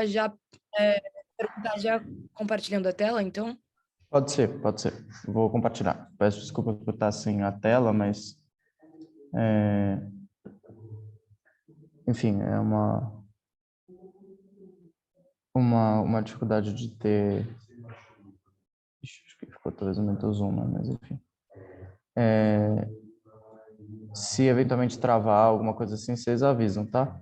já perguntar já compartilhando a tela, então? Pode ser, pode ser. Vou compartilhar. Peço desculpas por estar sem a tela, mas, é, enfim, é uma dificuldade de ter... Ixi, acho que ficou talvez muito zoom, né? Mas enfim. Se eventualmente travar alguma coisa assim, vocês avisam, tá?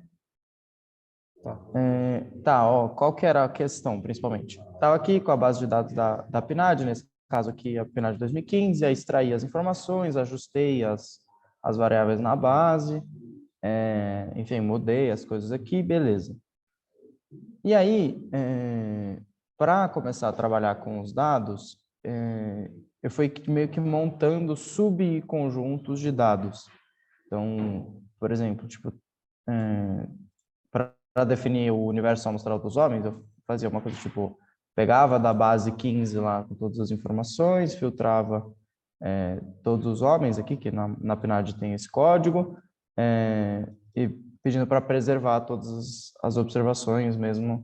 Tá, ó, qual que era a questão, principalmente? Estava aqui com a base de dados da PNAD, nesse caso aqui a PNAD 2015, aí extraí as informações, ajustei as variáveis na base, enfim, mudei as coisas aqui, beleza. E aí, para começar a trabalhar com os dados, eu fui meio que montando subconjuntos de dados. Então, por exemplo, tipo, para definir o universo amostral dos homens, eu fazia uma coisa tipo, pegava da base 15 lá com todas as informações, filtrava todos os homens aqui, que na PNAD tem esse código, e pedindo para preservar todas as observações mesmo,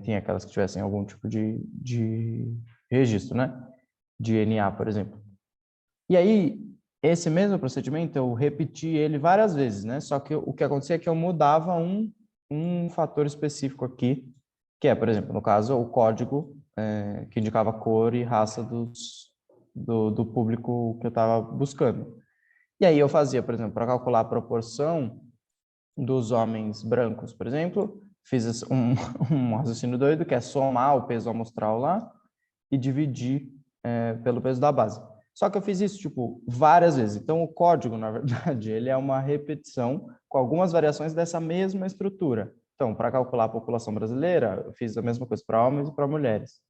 tem aquelas que tivessem algum tipo de registro, né? De NA, por exemplo. E aí, esse mesmo procedimento, eu repeti ele várias vezes, né? Só que o que acontecia é que eu mudava um fator específico aqui, que é, por exemplo, no caso, o código que indicava cor e raça do público que eu estava buscando. E aí eu fazia, por exemplo, para calcular a proporção dos homens brancos, por exemplo, fiz um raciocínio doido, que é somar o peso amostral lá e dividir pelo peso da base. Só que eu fiz isso, tipo, várias vezes. Então, o código, na verdade, ele é uma repetição com algumas variações dessa mesma estrutura. Então, para calcular a população brasileira, eu fiz a mesma coisa para homens e para mulheres.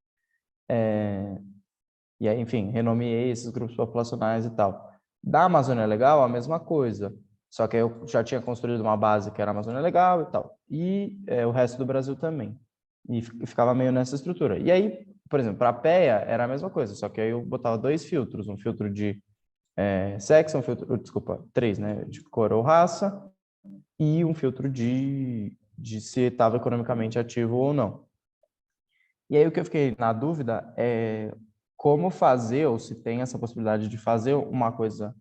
E aí, enfim, renomeei esses grupos populacionais e tal. Da Amazônia Legal, a mesma coisa. Só que eu já tinha construído uma base que era a Amazônia Legal e tal. E o resto do Brasil também. E ficava meio nessa estrutura. E aí, por exemplo, para a PEA era a mesma coisa, só que aí eu botava dois filtros. Um filtro de sexo, desculpa, três, né? De cor ou raça. E um filtro de se estava economicamente ativo ou não. E aí o que eu fiquei na dúvida é como fazer, ou se tem essa possibilidade de fazer uma coisa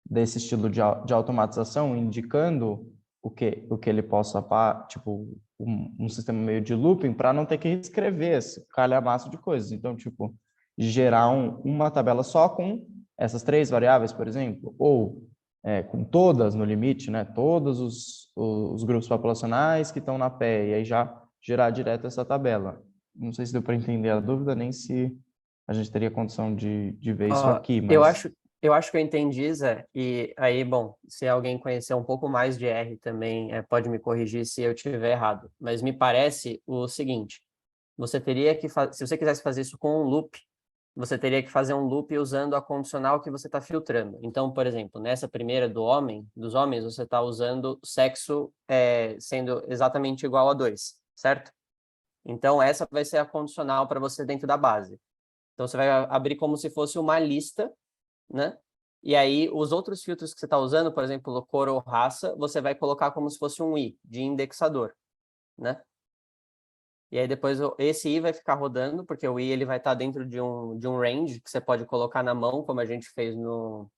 desse estilo de automatização, indicando o que ele possa, tipo, um sistema meio de looping, para não ter que escrever esse calhamaço de coisas. Então, tipo, gerar uma tabela só com essas três variáveis, por exemplo, ou com todas no limite, né? Todos os grupos populacionais que estão na PE, e aí já gerar direto essa tabela. Não sei se deu para entender a dúvida, nem se a gente teria condição de ver isso Ó, aqui, eu mas... acho, eu acho que eu entendi, Zé. E aí, bom, se alguém conhecer um pouco mais de R também, pode me corrigir se eu estiver errado. Mas me parece o seguinte: você teria que se você quisesse fazer isso com um loop, você teria que fazer um loop usando a condicional que você está filtrando. Então, por exemplo, nessa primeira dos homens, você está usando sexo sendo exatamente igual a 2, certo? Então, essa vai ser a condicional para você dentro da base. Então, você vai abrir como se fosse uma lista, né? E aí, os outros filtros que você está usando, por exemplo, cor ou raça, você vai colocar como se fosse um i, de indexador, né? E aí, depois, esse i vai ficar rodando, porque o i ele vai estar dentro de um range que você pode colocar na mão, como a gente fez no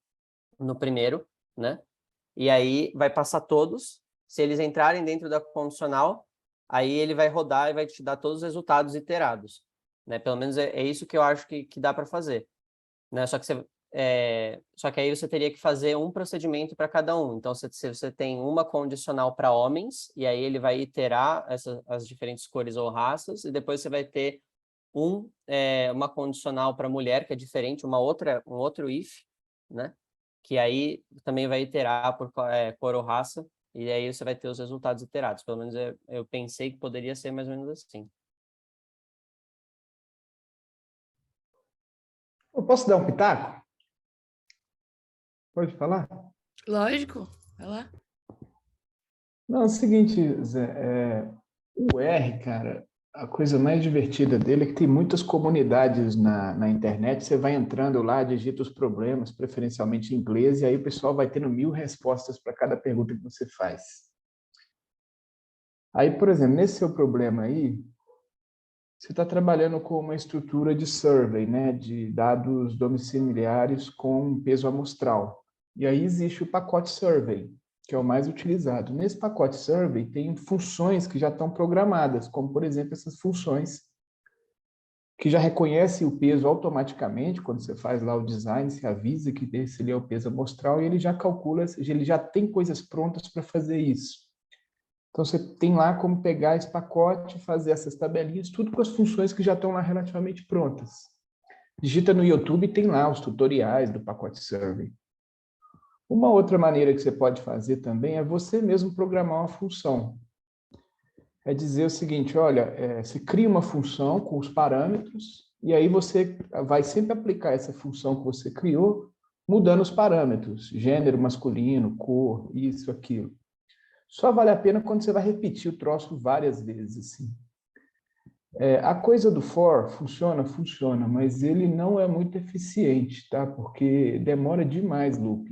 primeiro, né? E aí, vai passar todos. Se eles entrarem dentro da condicional, aí ele vai rodar e vai te dar todos os resultados iterados, né? Pelo menos é isso que eu acho que dá para fazer, né? Só que aí você teria que fazer um procedimento para cada um. Então, se você tem uma condicional para homens, e aí ele vai iterar as diferentes cores ou raças, e depois você vai ter uma condicional para mulher, que é diferente, um outro if, né? Que aí também vai iterar por cor ou raça, e aí você vai ter os resultados iterados. Pelo menos eu pensei que poderia ser mais ou menos assim. Eu posso dar um pitaco? Pode falar? Lógico, vai lá. Não, é o seguinte, Zé, o R, cara, a coisa mais divertida dele é que tem muitas comunidades na internet, você vai entrando lá, digita os problemas, preferencialmente em inglês, e aí o pessoal vai tendo 1000 respostas para cada pergunta que você faz. Aí, por exemplo, nesse seu problema aí, você está trabalhando com uma estrutura de survey, né, de dados domiciliares com peso amostral. E aí existe o pacote survey, que é o mais utilizado. Nesse pacote survey tem funções que já estão programadas, como, por exemplo, essas funções que já reconhece o peso automaticamente, quando você faz lá o design, você avisa que esse ali é o peso amostral e ele já calcula, ele já tem coisas prontas para fazer isso. Então, você tem lá como pegar esse pacote, fazer essas tabelinhas, tudo com as funções que já estão lá relativamente prontas. Digita no YouTube, tem lá os tutoriais do pacote Survey. Uma outra maneira que você pode fazer também é você mesmo programar uma função. É dizer o seguinte, olha, você cria uma função com os parâmetros, e aí você vai sempre aplicar essa função que você criou, mudando os parâmetros, gênero masculino, cor, isso, aquilo. Só vale a pena quando você vai repetir o troço várias vezes, assim. A coisa do for funciona, mas ele não é muito eficiente, tá? Porque demora demais loop.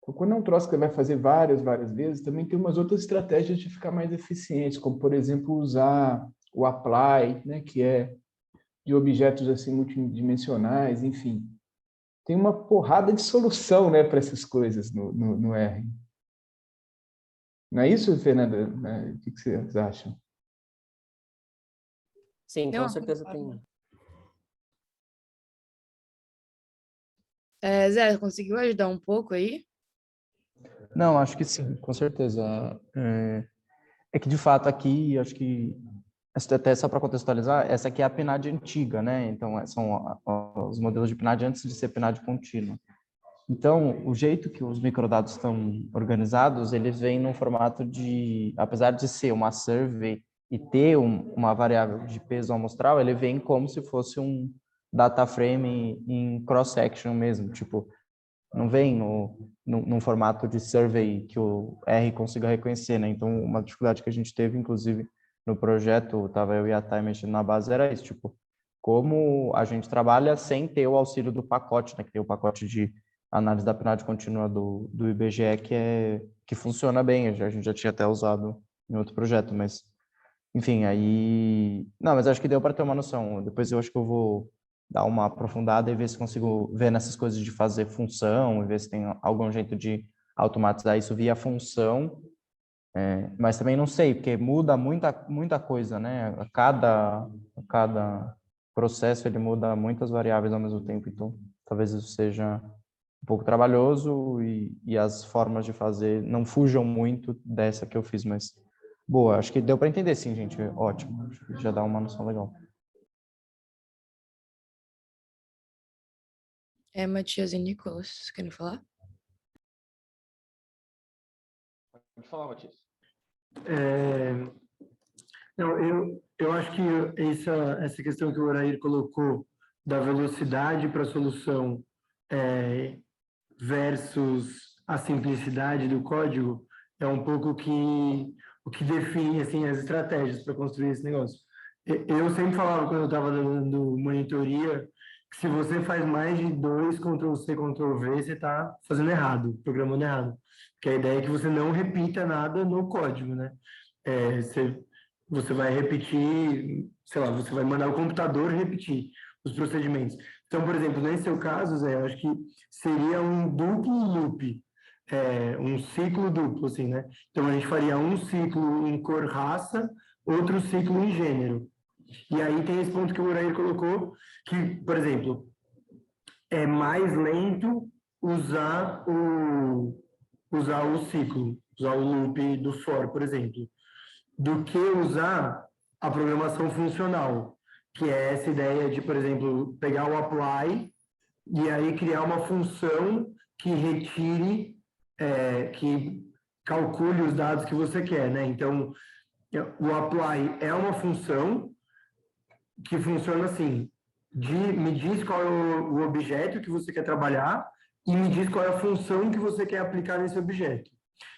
Então, quando é um troço que você vai fazer várias vezes, também tem umas outras estratégias de ficar mais eficientes, como, por exemplo, usar o apply, né? Que é de objetos assim multidimensionais, enfim. Tem uma porrada de solução, né, para essas coisas no R. Não é isso, Fernanda? O que vocês acham? Sim, Tem com uma certeza coisa- tem. Zé, conseguiu ajudar um pouco aí? Não, acho que sim, com certeza. É que, de fato, aqui, acho que, até só para contextualizar, essa aqui é a PNAD antiga, né? Então, são os modelos de PNAD antes de ser PNAD contínua. Então, o jeito que os microdados estão organizados, eles vêm num formato de, apesar de ser uma survey e ter uma variável de peso amostral, ele vem como se fosse um data frame em cross-section mesmo, tipo, não vem num formato de survey que o R consiga reconhecer, né? Então, uma dificuldade que a gente teve, inclusive, no projeto, tava eu e a Thay mexendo na base, era isso, tipo, como a gente trabalha sem ter o auxílio do pacote, né? Que tem o pacote de análise da PNAD contínua do IBGE, que funciona bem, a gente já tinha até usado em outro projeto, mas, enfim, aí... Não, mas acho que deu para ter uma noção. Depois eu acho que eu vou dar uma aprofundada e ver se consigo ver nessas coisas de fazer função, e ver se tem algum jeito de automatizar isso via função, mas também não sei, porque muda muita coisa, né? A cada processo ele muda muitas variáveis ao mesmo tempo, então talvez isso seja um pouco trabalhoso e as formas de fazer não fujam muito dessa que eu fiz, mas boa, acho que deu para entender sim, gente, ótimo, acho que já dá uma noção legal. Matias e Nicolas, querem falar? Pode falar, Matias. Não, eu acho que essa questão que o Orair colocou da velocidade para a solução versus a simplicidade do código é um pouco o que define assim, as estratégias para construir esse negócio. Eu sempre falava, quando eu estava dando monitoria, que se você faz mais de 2 Ctrl+C, Ctrl+V, você está fazendo errado, programando errado. Porque a ideia é que você não repita nada no código, né? Você vai repetir, sei lá, você vai mandar o computador repetir os procedimentos. Então, por exemplo, nesse seu caso, Zé, eu acho que seria um duplo loop, um ciclo duplo, assim, né? Então, a gente faria um ciclo em cor raça, outro ciclo em gênero. E aí tem esse ponto que o Urair colocou, que, por exemplo, é mais lento usar o ciclo, usar o loop do for, por exemplo, do que usar a programação funcional, que é essa ideia de, por exemplo, pegar o apply e aí criar uma função que retire, que calcule os dados que você quer, né? Então, o apply é uma função que funciona assim, me diz qual é o objeto que você quer trabalhar e me diz qual é a função que você quer aplicar nesse objeto.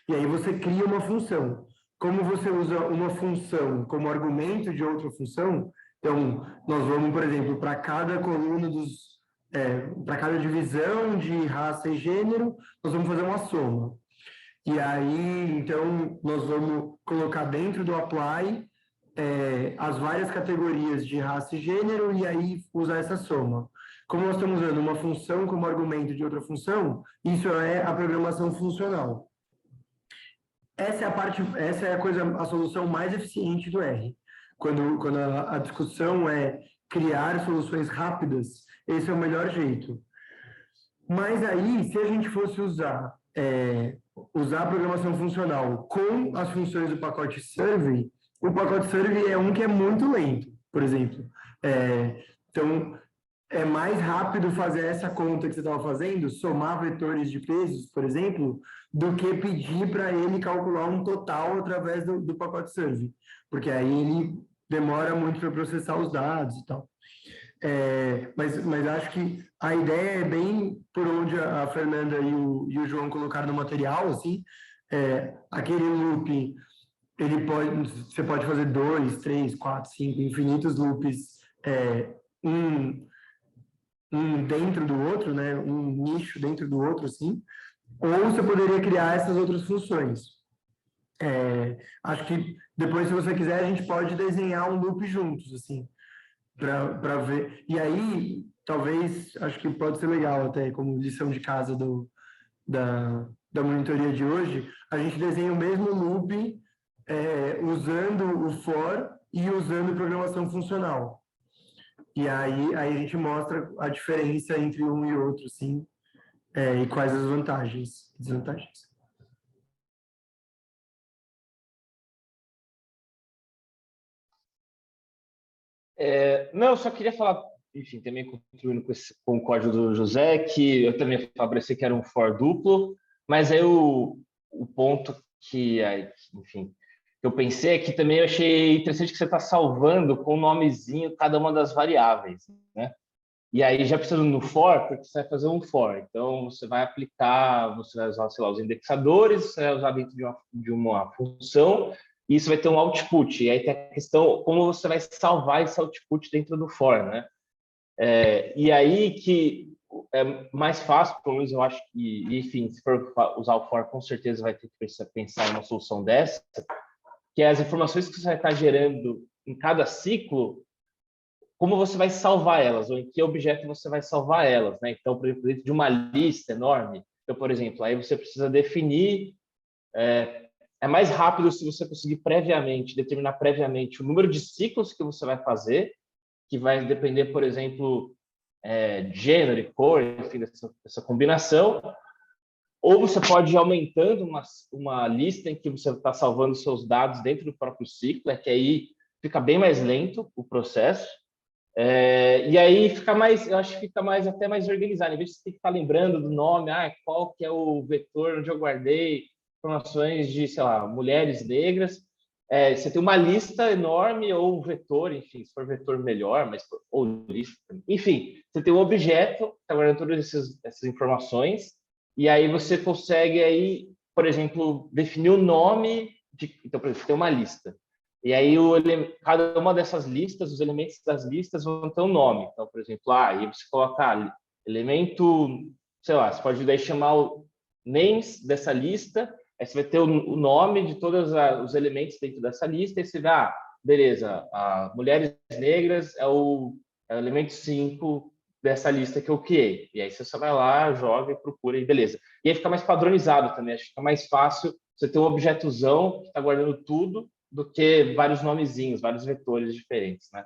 E aí você cria uma função. Como você usa uma função como argumento de outra função, então nós vamos, por exemplo, para cada coluna para cada divisão de raça e gênero, nós vamos fazer uma soma. E aí, então, nós vamos colocar dentro do apply as várias categorias de raça e gênero e aí usar essa soma. Como nós estamos usando uma função como argumento de outra função, isso é a programação funcional. Essa é a solução mais eficiente do R. Quando a discussão é criar soluções rápidas, esse é o melhor jeito. Mas aí, se a gente fosse usar a programação funcional com as funções do pacote survey, o pacote survey é um que é muito lento, por exemplo. Então, é mais rápido fazer essa conta que você estava fazendo, somar vetores de pesos, por exemplo, do que pedir para ele calcular um total através do pacote survey, porque aí ele demora muito para processar os dados e tal. Mas acho que a ideia é bem por onde a Fernanda e o João colocaram no material, assim, aquele loop, você pode fazer 2, 3, 4, 5, infinitos loops, um dentro do outro, né, um nicho dentro do outro, assim, ou você poderia criar essas outras funções. Acho que depois, se você quiser, a gente pode desenhar um loop juntos, assim, para ver. E aí, talvez, acho que pode ser legal até, como lição de casa da monitoria de hoje, a gente desenha o mesmo loop usando o for e usando programação funcional. E aí a gente mostra a diferença entre um e outro, assim, e quais as vantagens e desvantagens. Não, eu só queria falar, enfim, também contribuindo com o código do José, que eu também favorecer que era um for duplo, mas aí o ponto que, enfim, que eu pensei é que também eu achei interessante que você está salvando com o nomezinho cada uma das variáveis, né? E aí já precisa no for, porque você vai fazer um for. Então, você vai aplicar, você vai usar, sei lá, os indexadores, você vai usar dentro de uma função, e isso vai ter um output. E aí tem a questão, como você vai salvar esse output dentro do for, né? E aí que é mais fácil, pelo menos eu acho que, enfim, se for usar o for, com certeza vai ter que pensar em uma solução dessa, que é as informações que você vai estar gerando em cada ciclo, como você vai salvar elas, ou em que objeto você vai salvar elas, né? Então, por exemplo, dentro de uma lista enorme, então, por exemplo, aí você precisa definir, é mais rápido se você conseguir determinar previamente o número de ciclos que você vai fazer, que vai depender, por exemplo, de gênero e cor, enfim, dessa combinação, ou você pode ir aumentando uma lista em que você está salvando seus dados dentro do próprio ciclo, que aí fica bem mais lento o processo, e aí fica mais, eu acho que fica até mais organizado. Em vez de você ter que estar lembrando do nome, qual que é o vetor onde eu guardei informações de, sei lá, mulheres negras, você tem uma lista enorme ou um vetor, enfim, se for vetor melhor, ou lista, enfim, você tem um objeto que está guardando todas essas informações, e aí você consegue aí, por exemplo, definir o nome então, por exemplo, você tem uma lista. E aí, cada uma dessas listas, os elementos das listas vão ter um nome. Então, por exemplo, aí você coloca elemento, sei lá, você pode daí chamar o names dessa lista, aí você vai ter o nome de todos os elementos dentro dessa lista, e você vai, beleza, mulheres negras é o elemento 5 dessa lista que eu criei. E aí você só vai lá, joga e procura, e beleza. E aí fica mais padronizado também, acho que fica mais fácil você ter um objetozão que está guardando tudo, do que vários nomezinhos, vários vetores diferentes, né?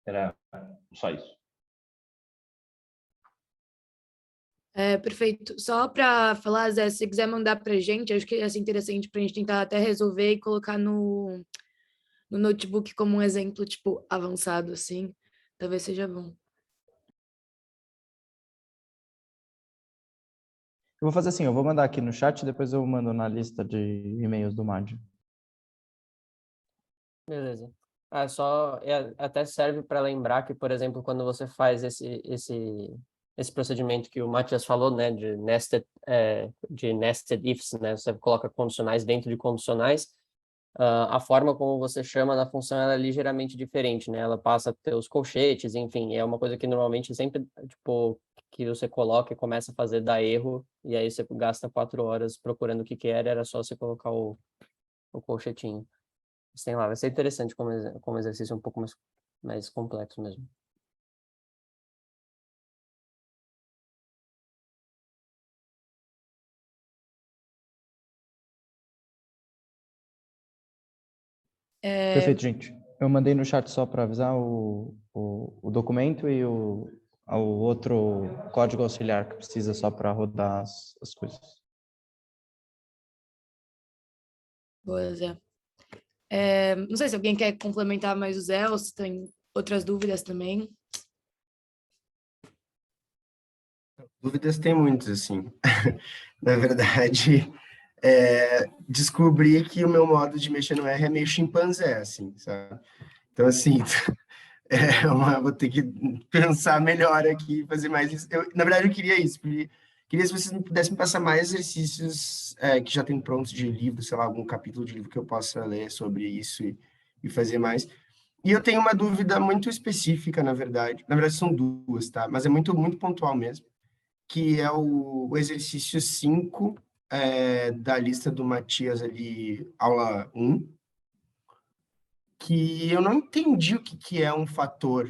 Era só isso. Perfeito. Só para falar, Zé, se você quiser mandar para a gente, acho que ia ser interessante para a gente tentar até resolver e colocar no notebook como um exemplo, tipo, avançado, assim. Talvez seja bom. Eu vou fazer assim, eu vou mandar aqui no chat, depois eu mando na lista de e-mails do Mádio. Beleza. Até serve para lembrar que, por exemplo, quando você faz esse procedimento que o Matias falou, né, de nested ifs, né, você coloca condicionais dentro de condicionais, a forma como você chama na função ela é ligeiramente diferente, né, ela passa a ter os colchetes, enfim, é uma coisa que normalmente sempre, tipo, que você coloca e começa a fazer, dá erro, e aí você gasta 4 horas procurando o que era só você colocar o colchetinho. Mas tem lá, vai ser interessante como exercício um pouco mais complexo mesmo. Perfeito, gente. Eu mandei no chat só para avisar o documento e o outro código auxiliar que precisa só para rodar as coisas. Boa, Zé. Não sei se alguém quer complementar mais o Zé ou se tem outras dúvidas também. Dúvidas tem muitas, assim. Na verdade, descobri que o meu modo de mexer no R é meio chimpanzé, assim, sabe? Então, assim, vou ter que pensar melhor aqui, fazer mais isso. Na verdade, eu queria isso. Queria se vocês pudessem passar mais exercícios que já tem prontos de livro, sei lá, algum capítulo de livro que eu possa ler sobre isso e fazer mais. E eu tenho uma dúvida muito específica, na verdade. Na verdade, são duas, tá? Mas é muito, muito pontual mesmo, que é o exercício 5 da lista do Matias ali, aula 1, que eu não entendi o que é um fator,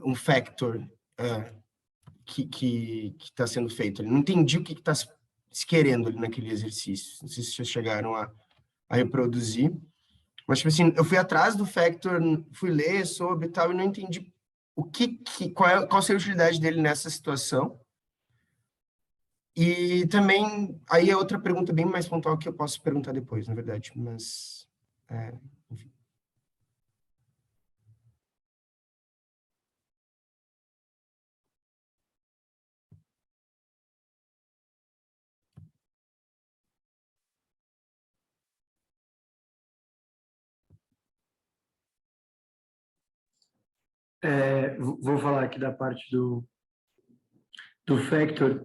um factor que está sendo feito. Eu não entendi o que está se querendo ali naquele exercício. Não sei se vocês chegaram a reproduzir. Mas, tipo assim, eu fui atrás do factor, fui ler sobre e tal, e não entendi qual seria a utilidade dele nessa situação. E também, aí é outra pergunta bem mais pontual que eu posso perguntar depois, na verdade, mas, enfim. Vou falar aqui da parte do factor.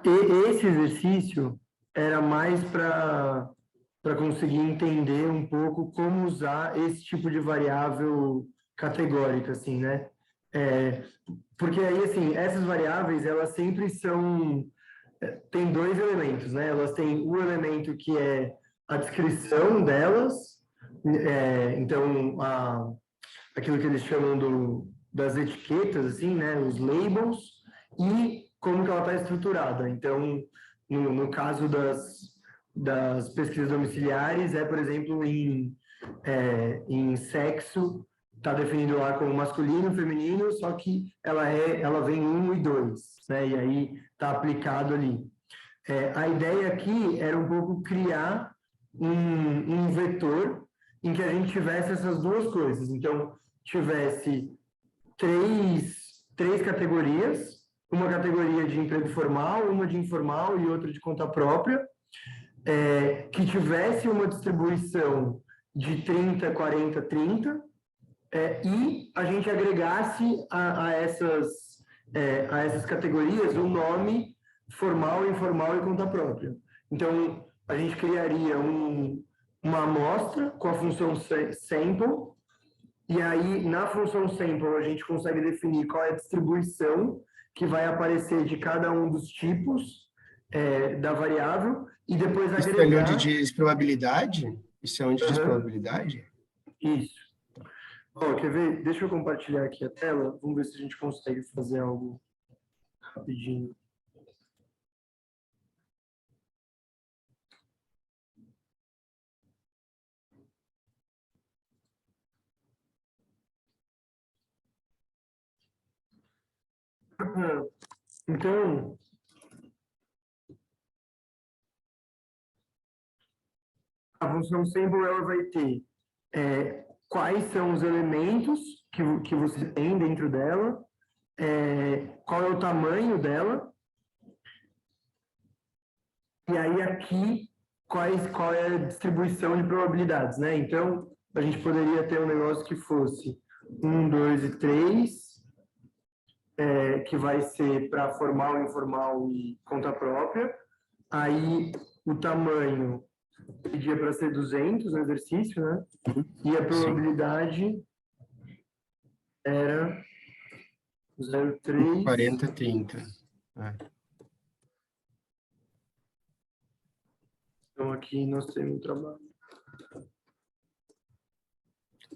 E esse exercício era mais para conseguir entender um pouco como usar esse tipo de variável categórica, assim, né? Porque aí, assim, essas variáveis, elas sempre são... Tem dois elementos, né? Elas têm o elemento que é a descrição delas, então, aquilo que eles chamam das etiquetas, assim, né? Os labels, e como que ela está estruturada. Então, no caso das pesquisas domiciliares, por exemplo, em sexo, está definido lá como masculino, feminino, só que ela vem 1 e 2, né? E aí está aplicado ali. A ideia aqui era um pouco criar um vetor em que a gente tivesse essas duas coisas. Então, tivesse três categorias, uma categoria de emprego formal, uma de informal e outra de conta própria, que tivesse uma distribuição de 30, 40, 30, e a gente agregasse a essas categorias o nome formal, informal e conta própria. Então, a gente criaria uma amostra com a função sample, e aí, na função sample, a gente consegue definir qual é a distribuição que vai aparecer de cada um dos tipos da variável, e depois Isso agregar... é onde diz probabilidade? Isso é onde diz probabilidade? Isso. Bom, quer ver? Deixa eu compartilhar aqui a tela. Vamos ver se a gente consegue fazer algo rapidinho. Então, a função sample ela vai ter quais são os elementos que você tem dentro dela, qual é o tamanho dela, e aí aqui qual é a distribuição de probabilidades, né? Então, a gente poderia ter um negócio que fosse 1, 2 e 3, que vai ser para formal, informal e conta própria. Aí, o tamanho pedia para ser 200 no exercício, né? E a probabilidade era 03. 40, 30. Então aqui nós temos o trabalho.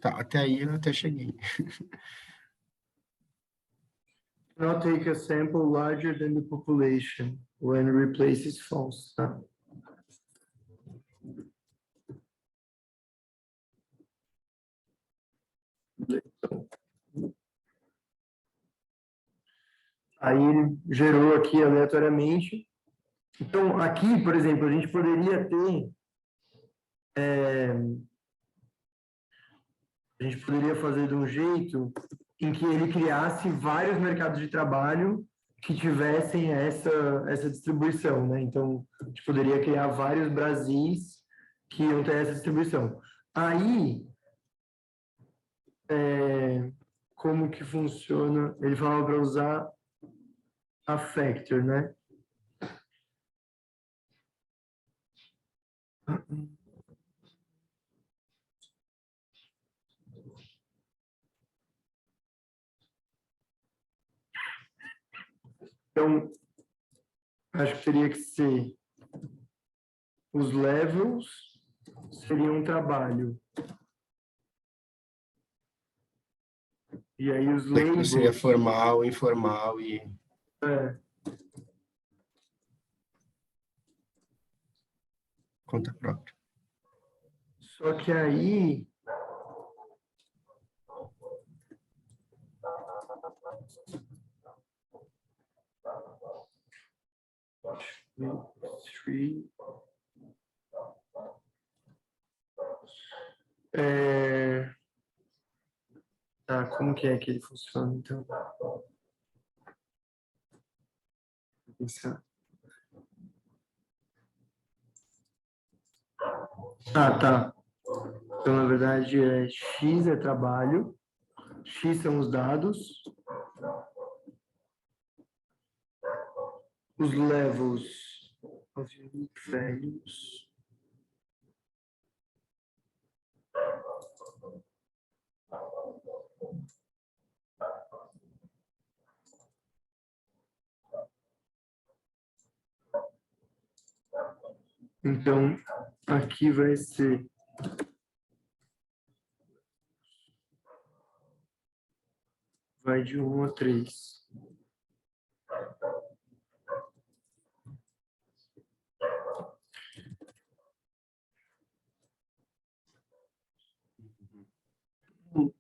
Tá, até aí eu até cheguei. Not take a sample larger than the population when replaces false. Tá? Aí ele gerou aqui aleatoriamente. Então, aqui, por exemplo, a gente poderia ter... a gente poderia fazer de um jeito em que ele criasse vários mercados de trabalho que tivessem essa distribuição, né? Então, a gente poderia criar vários Brasis que iam ter essa distribuição. Aí, como que funciona? Ele falava para usar a factor, né? Então, acho que teria que ser os levels seriam um trabalho. E aí os labels... Seria formal, informal e... Conta própria. Só que aí... Tá, como que é que ele funciona, então? Vou pensar. Tá. Então, na verdade, X é trabalho, X são os dados, os levels of unique values. Então, aqui vai ser vai de 1 a 3.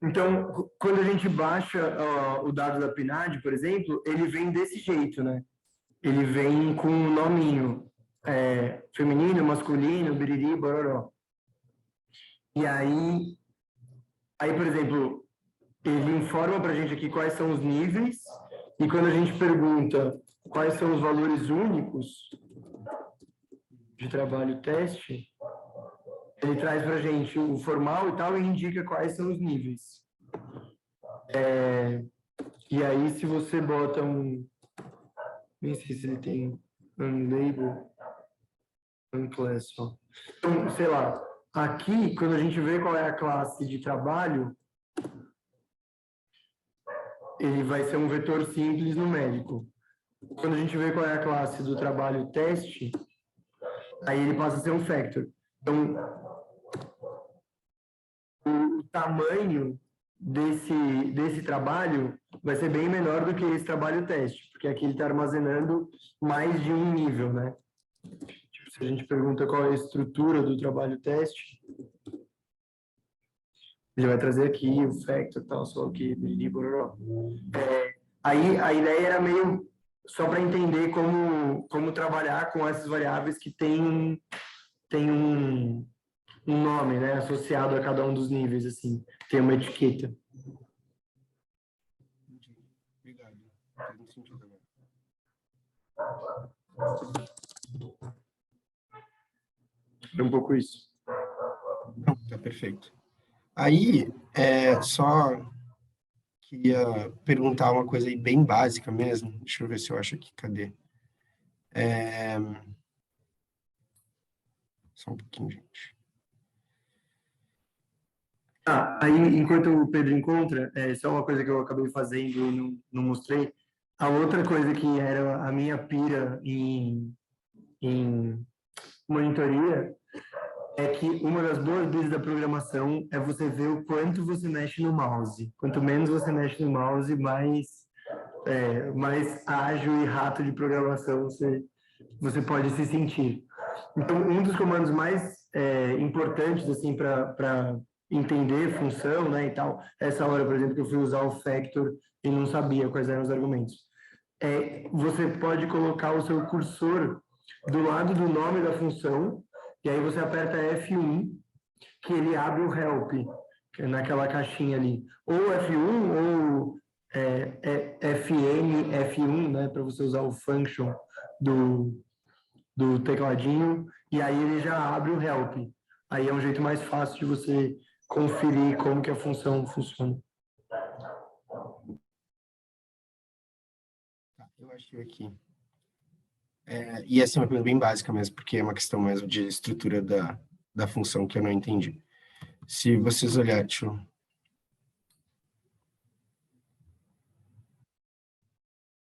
Então, quando a gente baixa o dado da PNAD, por exemplo, ele vem desse jeito, né? Ele vem com um nominho, feminino, masculino, biriri, bororó. E aí, por exemplo, ele informa para a gente aqui quais são os níveis, e quando a gente pergunta quais são os valores únicos de trabalho teste, ele traz para a gente o formal e tal, e indica quais são os níveis. E aí, se você bota nem sei se ele tem unlabel, unclass, ó. Então, sei lá, aqui, quando a gente vê qual é a classe de trabalho, ele vai ser um vetor simples numérico. Quando a gente vê qual é a classe do trabalho teste, aí ele passa a ser um factor. Então, o tamanho desse trabalho vai ser bem menor do que esse trabalho teste, porque aqui ele está armazenando mais de um nível, né? Tipo, se a gente pergunta qual é a estrutura do trabalho teste, ele vai trazer aqui o factor, tal, só que aí a ideia era meio só para entender como trabalhar com essas variáveis que tem um nome, né, associado a cada um dos níveis, assim, tem uma etiqueta. Obrigado. Faz muito sentido agora. É um pouco isso. Tá perfeito. Aí, só queria perguntar uma coisa aí bem básica mesmo. Deixa eu ver se eu acho aqui. Cadê? Só um pouquinho, gente. Aí, enquanto o Pedro encontra, só uma coisa que eu acabei fazendo e não mostrei. A outra coisa que era a minha pira em monitoria é que uma das boas vezes da programação é você ver o quanto você mexe no mouse. Quanto menos você mexe no mouse, mais ágil e rato de programação você pode se sentir. Então, um dos comandos mais importantes assim para entender função, né, e tal, essa hora, por exemplo, que eu fui usar o factor e não sabia quais eram os argumentos. Você pode colocar o seu cursor do lado do nome da função, e aí você aperta F1, que ele abre o help, que é naquela caixinha ali. Ou F1 ou FM, F1, né, para você usar o function do tecladinho, e aí ele já abre o help. Aí é um jeito mais fácil de você conferir como que a função funciona. Eu achei aqui. E essa é uma pergunta bem básica mesmo, porque é uma questão mesmo de estrutura da função que eu não entendi. Se vocês olharem,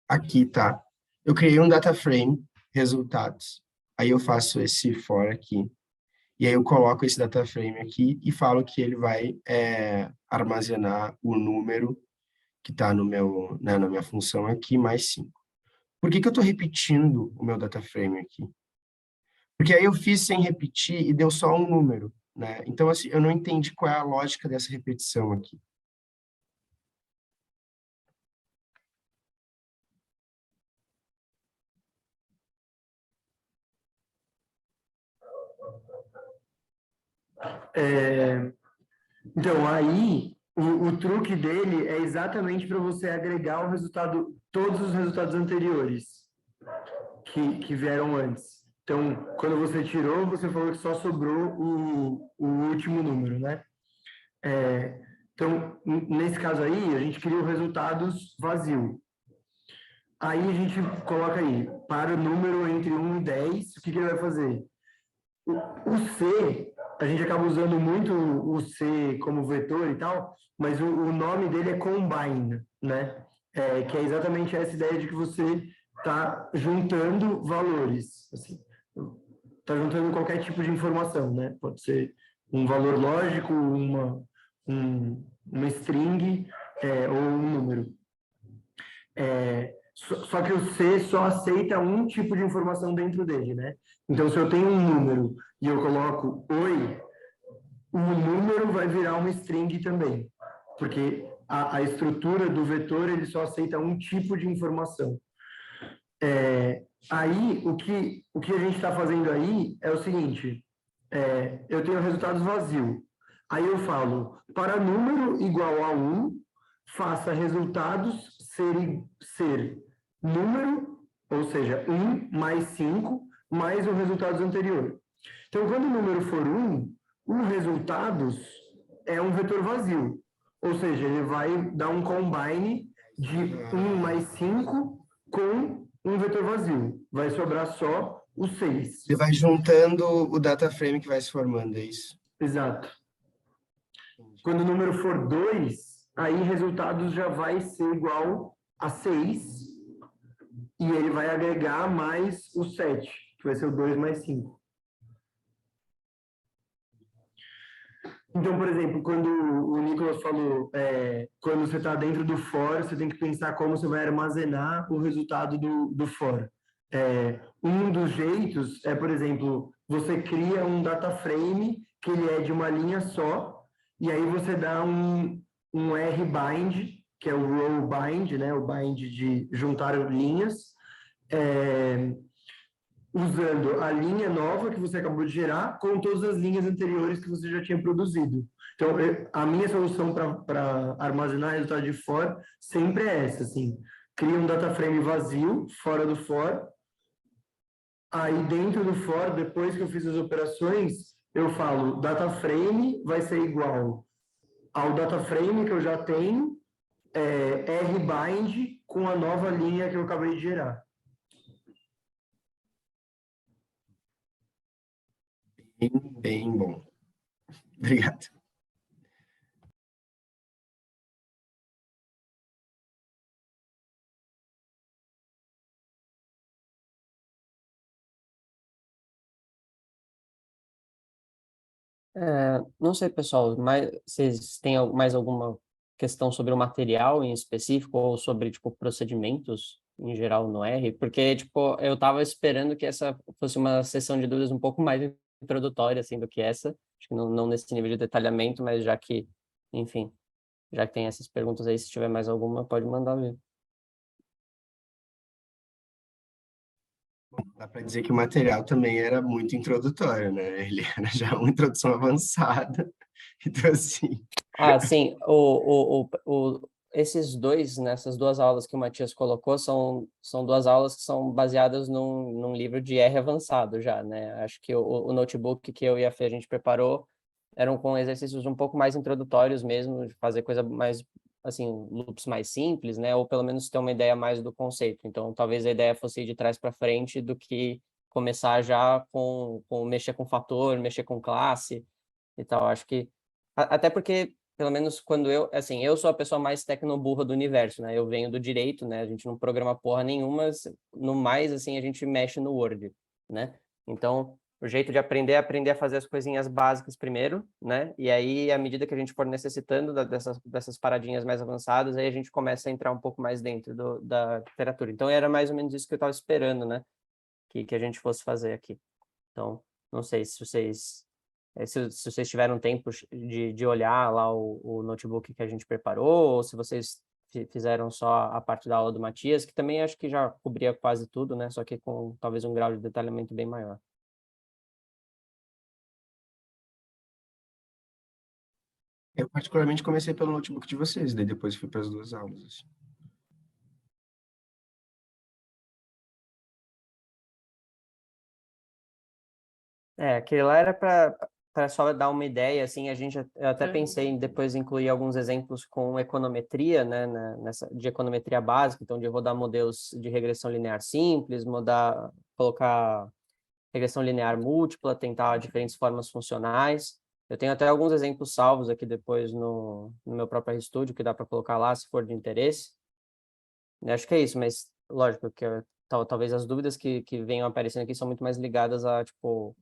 aqui, tá? Eu criei um data frame, resultados. Aí eu faço esse for aqui. E aí eu coloco esse data frame aqui e falo que ele vai armazenar o número que está no na minha função aqui, mais 5. Por que eu estou repetindo o meu data frame aqui? Porque aí eu fiz sem repetir e deu só um número, né? Então, assim, eu não entendi qual é a lógica dessa repetição aqui. Então, aí, o truque dele é exatamente para você agregar o resultado, todos os resultados anteriores que vieram antes. Então, quando você tirou, você falou que só sobrou o último número, né? Então, nesse caso aí, a gente cria o resultados vazio. Aí a gente coloca aí, para o número entre 1 e 10, o que ele vai fazer? O C, a gente acaba usando muito o C como vetor e tal, mas o nome dele é combine, né? Que é exatamente essa ideia de que você está juntando valores, assim, está juntando qualquer tipo de informação, né? Pode ser um valor lógico, uma string ou um número. Só que o C só aceita um tipo de informação dentro dele, né? Então, se eu tenho um número e eu coloco oi, o número vai virar uma string também, porque a estrutura do vetor ele só aceita um tipo de informação. Aí, o que a gente está fazendo aí é o seguinte, eu tenho resultados vazios. Aí eu falo, para número igual a 1, faça resultados ser número, ou seja, 1 mais 5, mais o resultados anterior. Então, quando o número for 1, o resultados é um vetor vazio. Ou seja, ele vai dar um combine de 1 mais 5 com um vetor vazio. Vai sobrar só o 6. Ele vai juntando o data frame que vai se formando, é isso? Exato. Quando o número for 2, aí resultados já vai ser igual a 6 e ele vai agregar mais o 7, que vai ser o 2 mais 5. Então, por exemplo, quando o Nicolas falou, quando você está dentro do for, você tem que pensar como você vai armazenar o resultado do for. Um dos jeitos é, por exemplo, você cria um data frame que ele é de uma linha só, e aí você dá um rbind, que é o row bind, né, o bind de juntar linhas, usando a linha nova que você acabou de gerar com todas as linhas anteriores que você já tinha produzido. Então, a minha solução para armazenar resultado de for sempre é essa, assim, cria um data frame vazio, fora do for, aí dentro do for, depois que eu fiz as operações, eu falo, data frame vai ser igual ao data frame que eu já tenho, rbind com a nova linha que eu acabei de gerar. Bem bom. Obrigado. Não sei, pessoal, mas vocês têm mais alguma questão sobre o material em específico ou sobre, tipo, procedimentos em geral no R? Porque, tipo, eu tava esperando que essa fosse uma sessão de dúvidas um pouco mais introdutória, assim, do que essa. Acho que não nesse nível de detalhamento, mas já que, enfim, já que tem essas perguntas aí, se tiver mais alguma, pode mandar ver. Dá para dizer que o material também era muito introdutório, né? Ele era já uma introdução avançada. Então, assim, Sim, esses dois, nessas duas aulas que o Matias colocou, são duas aulas que são baseadas num livro de R avançado já, né? Acho que o notebook que eu e a Fê a gente preparou eram com exercícios um pouco mais introdutórios mesmo, de fazer coisa mais, assim, loops mais simples, né? Ou pelo menos ter uma ideia mais do conceito. Então, talvez a ideia fosse ir de trás para frente do que começar já com mexer com fator, mexer com classe e tal. Acho que até porque, pelo menos quando assim, eu sou a pessoa mais tecnoburra do universo, né? Eu venho do direito, né? A gente não programa porra nenhuma, no mais, assim, a gente mexe no Word, né? Então, o jeito de aprender é aprender a fazer as coisinhas básicas primeiro, né? E aí, à medida que a gente for necessitando dessas paradinhas mais avançadas, aí a gente começa a entrar um pouco mais dentro da literatura. Então, era mais ou menos isso que eu estava esperando, né? Que a gente fosse fazer aqui. Então, não sei se vocês tiveram tempo de olhar lá o notebook que a gente preparou, ou se vocês fizeram só a parte da aula do Matias, que também acho que já cobria quase tudo, né? Só que com talvez um grau de detalhamento bem maior. eu particularmente comecei pelo notebook de vocês, daí depois fui para as duas aulas, assim. Aquele lá era para só dar uma ideia, assim, eu até pensei em depois incluir alguns exemplos com econometria, né, de econometria básica, então de rodar modelos de regressão linear simples, colocar regressão linear múltipla, tentar diferentes formas funcionais. Eu tenho até alguns exemplos salvos aqui depois no meu próprio RStudio, que dá para colocar lá, se for de interesse. Acho que é isso, mas lógico que talvez as dúvidas que venham aparecendo aqui são muito mais ligadas a, tipo,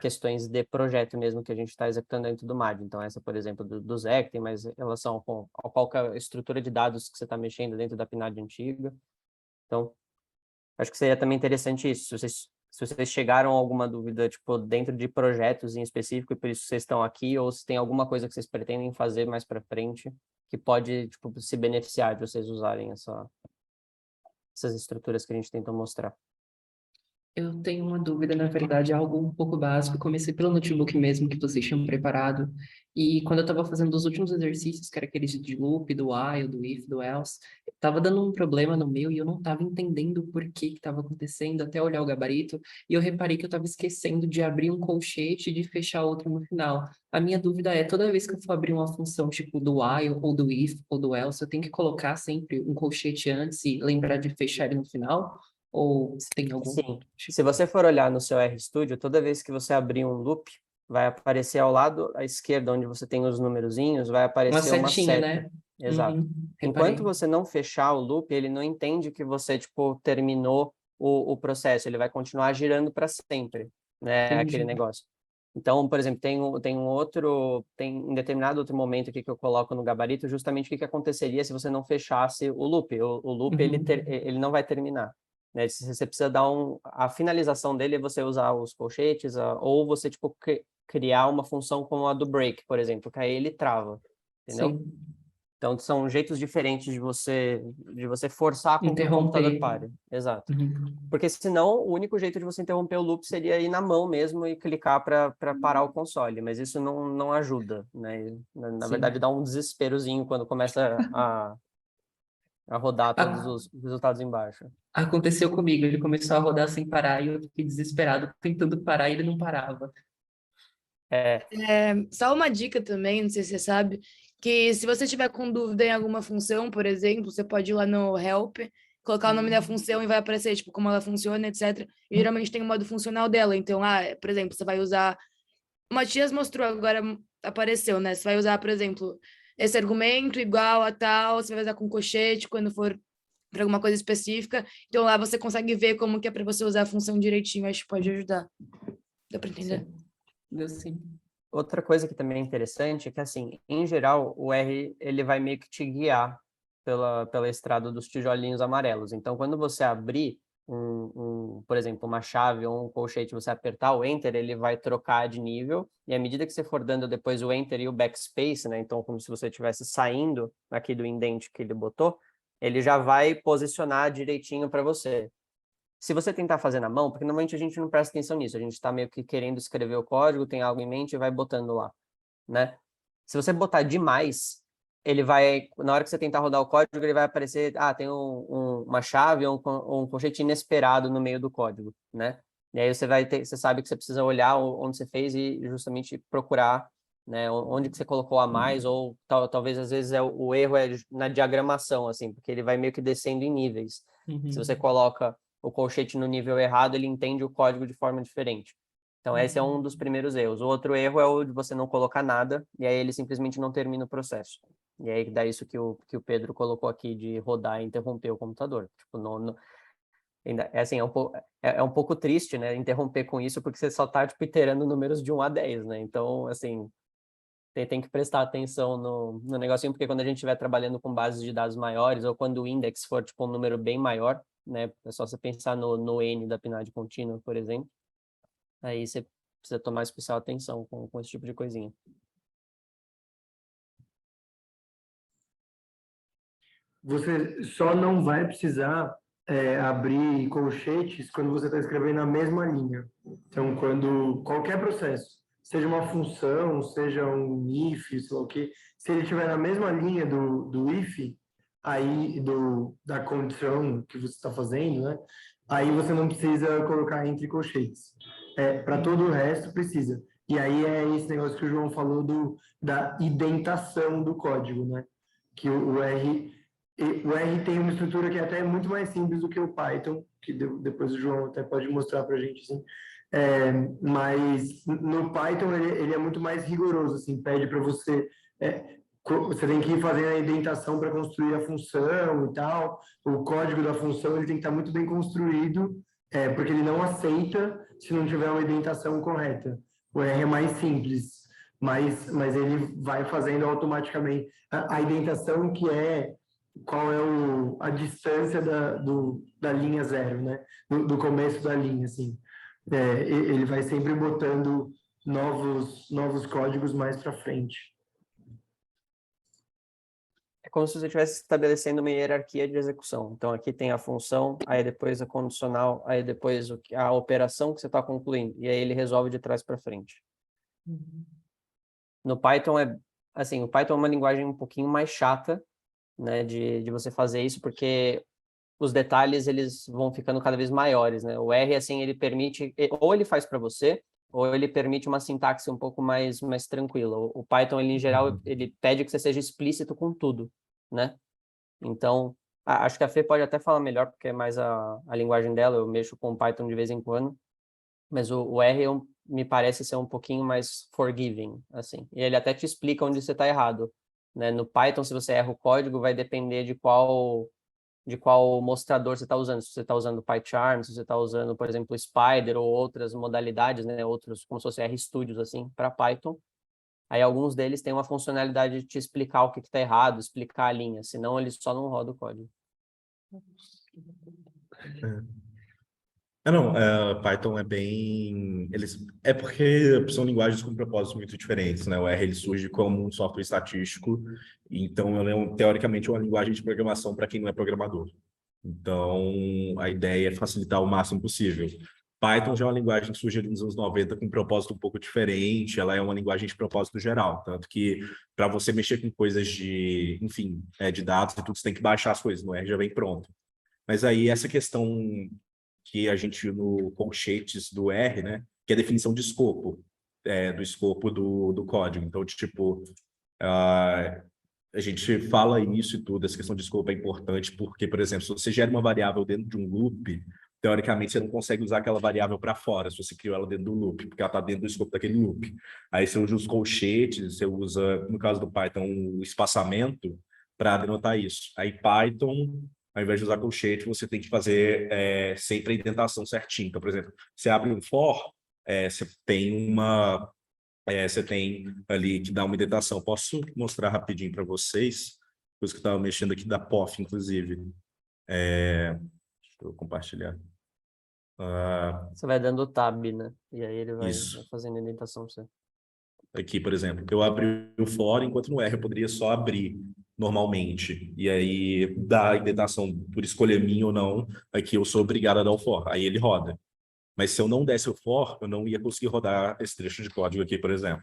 questões de projeto mesmo que a gente está executando dentro do MAD. Então, essa, por exemplo, do ZEC tem mais relação com qual que é a estrutura de dados que você está mexendo dentro da PNAD antiga. Então, acho que seria também interessante isso. Se vocês chegaram a alguma dúvida, tipo, dentro de projetos em específico, e por isso vocês estão aqui, ou se tem alguma coisa que vocês pretendem fazer mais para frente, que pode, tipo, se beneficiar de vocês usarem essas estruturas que a gente tentou mostrar. Eu tenho uma dúvida, na verdade, é algo um pouco básico. Eu comecei pelo notebook mesmo que vocês tinham preparado. E quando eu estava fazendo os últimos exercícios, que era aqueles de loop, do while, do if, do else, estava dando um problema no meu e eu não estava entendendo por que estava acontecendo, até olhar o gabarito. E eu reparei que eu estava esquecendo de abrir um colchete e de fechar outro no final. A minha dúvida é, toda vez que eu for abrir uma função tipo do while, ou do if, ou do else, eu tenho que colocar sempre um colchete antes e lembrar de fechar ele no final? Ou se tem algum Sim. Se você for olhar no seu RStudio, toda vez que você abrir um loop, vai aparecer ao lado à esquerda, onde você tem os numerozinhos, vai aparecer uma setinha, seta. né? Exato. Reparei. Enquanto você não fechar o loop, ele não entende que você, tipo, terminou o processo. Ele vai continuar girando para sempre, né? Entendi. Aquele negócio. Então, por exemplo, tem em determinado outro momento aqui que eu coloco no gabarito justamente o que aconteceria se você não fechasse o loop. O loop, ele não vai terminar. Né? Você precisa dar a finalização dele é você usar os colchetes, ou você, tipo, criar uma função como a do break, por exemplo, que aí ele trava, entendeu? Sim. Então, são jeitos diferentes de você forçar com que o computador Interromper. pare. Exato. Porque senão, o único jeito de você interromper o loop seria ir na mão mesmo e clicar para parar o console, mas isso não ajuda, né? Na verdade, dá um desesperozinho quando começa a rodar todos os resultados embaixo. Aconteceu comigo, ele começou a rodar sem parar e eu fiquei desesperado, tentando parar e ele não parava. Só uma dica também, não sei se você sabe, que se você tiver com dúvida em alguma função, por exemplo, você pode ir lá no Help, colocar o nome da função e vai aparecer, tipo, como ela funciona, etc. E geralmente tem o modo funcional dela. Então, por exemplo, você vai usar... O Matias mostrou agora, apareceu, né? Você vai usar, por exemplo, esse argumento igual a tal, você vai usar com colchete quando for para alguma coisa específica. Então, lá você consegue ver como que é para você usar a função direitinho. Acho que pode ajudar. Dá para entender? Deu sim. outra coisa que também é interessante é que, assim, em geral, o R ele vai meio que te guiar pela estrada dos tijolinhos amarelos. Então, quando você abrir por exemplo, uma chave ou um colchete, você apertar o Enter, ele vai trocar de nível, e à medida que você for dando depois o Enter e o Backspace, né? Então, como se você estivesse saindo aqui do indente que ele botou, ele já vai posicionar direitinho para você. Se você tentar fazer na mão, porque normalmente a gente não presta atenção nisso, a gente está meio que querendo escrever o código, tem algo em mente e vai botando lá, né? Se você botar demais, ele vai, na hora que você tentar rodar o código, ele vai aparecer, tem uma chave ou um colchete inesperado no meio do código, né? E aí você sabe que você precisa olhar onde você fez e justamente procurar, né, onde que você colocou a mais, ou talvez às vezes o erro é na diagramação, assim, porque ele vai meio que descendo em níveis. Se você coloca o colchete no nível errado, ele entende o código de forma diferente. Então, esse é um dos primeiros erros. O outro erro é o de você não colocar nada, e aí ele simplesmente não termina o processo. E aí dá isso que o Pedro colocou aqui, de rodar e interromper o computador. Tipo, ainda, é assim, é um pouco triste, né, interromper com isso, porque você só está, tipo, iterando números de 1 a 10, né? Então, assim, tem que prestar atenção no negocinho, porque quando a gente estiver trabalhando com bases de dados maiores, ou quando o index for, tipo, um número bem maior, né, é só você pensar no N da PNAD contínua, por exemplo, aí você precisa tomar especial atenção com esse tipo de coisinha. Você só não vai precisar abrir colchetes quando você está escrevendo na mesma linha. Então, quando qualquer processo, seja uma função, seja um if, sei lá o quê, se ele estiver na mesma linha do if, aí da condição que você está fazendo, né? Aí você não precisa colocar entre colchetes. Para todo o resto, precisa. E aí é esse negócio que o João falou da indentação do código, né? Que o R tem uma estrutura que é até muito mais simples do que o Python, que depois o João até pode mostrar para a gente, assim. Mas no Python ele é muito mais rigoroso, assim, pede para você... você tem que ir fazendo a indentação para construir a função e tal. O código da função ele tem que estar muito bem construído, porque ele não aceita se não tiver uma indentação correta. O R é mais simples, mas ele vai fazendo automaticamente a indentação, que é qual é a distância da linha zero, né? Do começo da linha, assim. Ele vai sempre botando novos códigos mais para frente. É como se você estivesse estabelecendo uma hierarquia de execução. Então, aqui tem a função, aí depois a condicional, aí depois a operação que você está concluindo. E aí ele resolve de trás para frente. No Python, o Python é uma linguagem um pouquinho mais chata, né, de você fazer isso, porque os detalhes eles vão ficando cada vez maiores, né? O R, assim, ele permite, ou ele faz para você, ou ele permite uma sintaxe um pouco mais tranquila. O Python, ele, em geral, ele pede que você seja explícito com tudo, né? Então, acho que a Fê pode até falar melhor, porque é mais a linguagem dela, eu mexo com o Python de vez em quando, mas o R me parece ser um pouquinho mais forgiving, assim. E ele até te explica onde você está errado, né? No Python, se você erra o código, vai depender de qual mostrador você está usando. Se você está usando PyCharm, se você está usando, por exemplo, Spider ou outras modalidades, né? Outros, como se fosse RStudios, assim, para Python. Aí alguns deles têm uma funcionalidade de te explicar o que está errado, explicar a linha, senão ele só não roda o código. Python é bem... É porque são linguagens com propósitos muito diferentes, né? O R ele surge como um software estatístico, então ele é teoricamente uma linguagem de programação para quem não é programador. Então, a ideia é facilitar o máximo possível. Python já é uma linguagem que surgiu nos anos 90 com um propósito um pouco diferente, ela é uma linguagem de propósito geral, tanto que para você mexer com coisas de dados e tudo, você tem que baixar as coisas, no R já vem pronto. Mas aí essa questão que a gente no colchetes do R, né, que é a definição de escopo, do escopo do código. Então, tipo, a gente fala isso e tudo, essa questão de escopo é importante porque, por exemplo, se você gera uma variável dentro de um loop, teoricamente você não consegue usar aquela variável para fora, se você criou ela dentro do loop, porque ela está dentro do escopo daquele loop. Aí você usa os colchetes, você usa, no caso do Python, o espaçamento para denotar isso. Aí Python, ao invés de usar colchete, você tem que fazer sempre a indentação certinha. Então, por exemplo, você abre um for, você tem Você tem ali que dar uma indentação. Posso mostrar rapidinho para vocês, coisa que eu estava mexendo aqui da POF, inclusive. Deixa eu compartilhar. Você vai dando o tab, né? E aí ele vai Isso. fazendo a indentação pra você. Aqui, por exemplo, eu abri o for, enquanto no R eu poderia só abrir normalmente. E aí, da indentação por escolher mim ou não, aqui eu sou obrigado a dar o for. Aí ele roda. Mas se eu não desse o for, eu não ia conseguir rodar esse trecho de código aqui, por exemplo.